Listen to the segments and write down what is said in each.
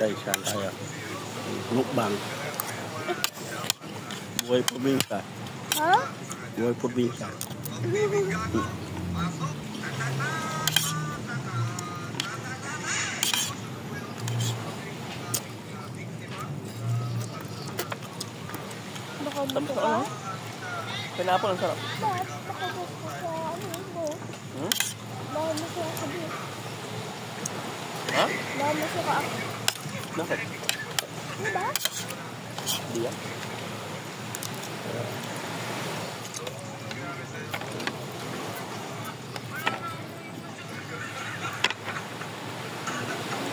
Guys, saan tayo? Mukbang. Buhay probinsya. Ha? Buhay probinsya. Nakabuto ka? Pineapple ang sarap. Bakit nakabuto ka? Ano mo? Bakit mo siya sabi? Ha? Bakit mo siya ka? Bakit? Ano ba? Hindi yan.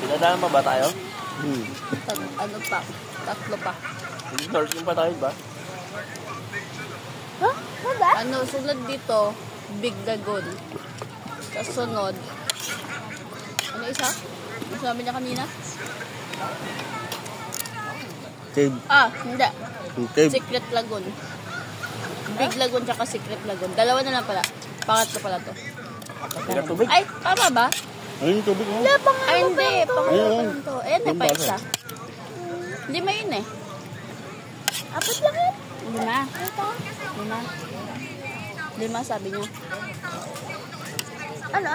Pinadaan pa ba tayo? Ano pa? Tatlo pa. Snorkeling pa tayo ba? Ha? Ano ba? Ano, sunod dito, Big Lagoon. Kasunod, ano isa? Ano sabi niya kanina? Cave. Hindi. Cave. Secret Lagoon. Big Lagoon tsaka Secret Lagoon. Dalawa na lang pala. Pangatlo pala to. Tira tubig? Ay, tama ba? Ayun yung tubig mo. Wala pa nga. Ay, hindi. Pangatlo Ayun. pa lang to. Ayan, may pa Yung isa. Lima yun eh. Apat lang yun. Lima. Ito. Lima sabi niya. Ano?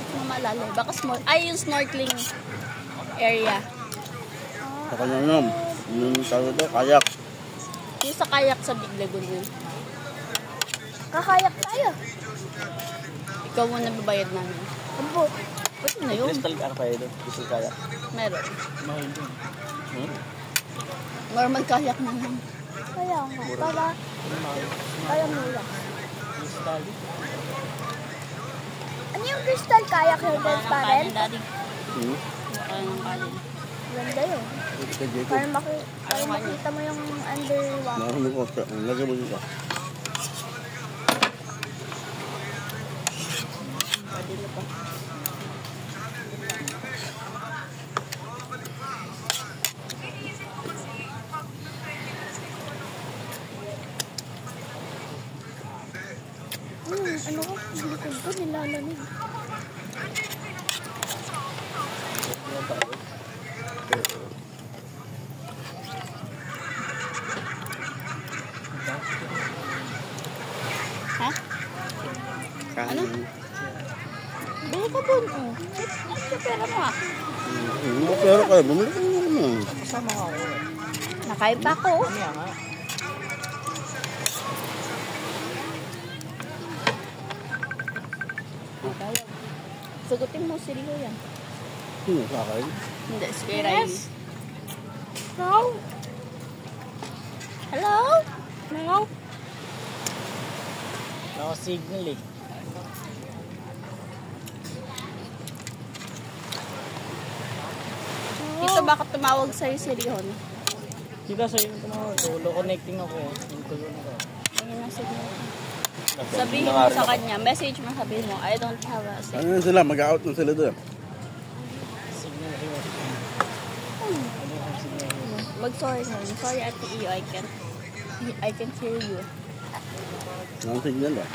Ito na maalala. Baka yung snorkeling area. Sa kanya nom. Yung tawag ito, kayak. Yung sa kayak sa Big Lagoon yun. Kakayak tayo. Ikaw muna babayad namin. Ambo. Pwede na yun. Crystal ka pa yun. Crystal kayak. Meron. Mahal yun. Normal kayak na lang. Kaya nga. Kaya mula. Crystal. Ano yung crystal kayak yung transparent? Daddy. Baka ng kanin. Ganda yun. Para makita mo yung underwater. Marami ko. Lagay mo dito. Pwede na pa. Ano ko? Likod ko nilalamig. Ha? Ano? Bili ka dun. Sa pera mo ah. Pero kayo, bumili ka naman. Kasama ko. Nakain pa ako. Sagutin mo si Rio yan. Sino sa akin? Hindi, si Kay Riley. No? Hello? No? Naka-signal eh. Dito bakit tumawag sa'yo si Rio? Sila sa'yo yung tumawag. Solo connecting ako. Yung tulo na ko. Ayun na signal. Sabihin mo sa kanya, message mo, sabihin mo, I don't have a signal. Ano sila? Mag-out na sila doon. Signal ko. Mag-sorry mo. Sorry, Ate Iyo, I can't hear you. Ang signal ah.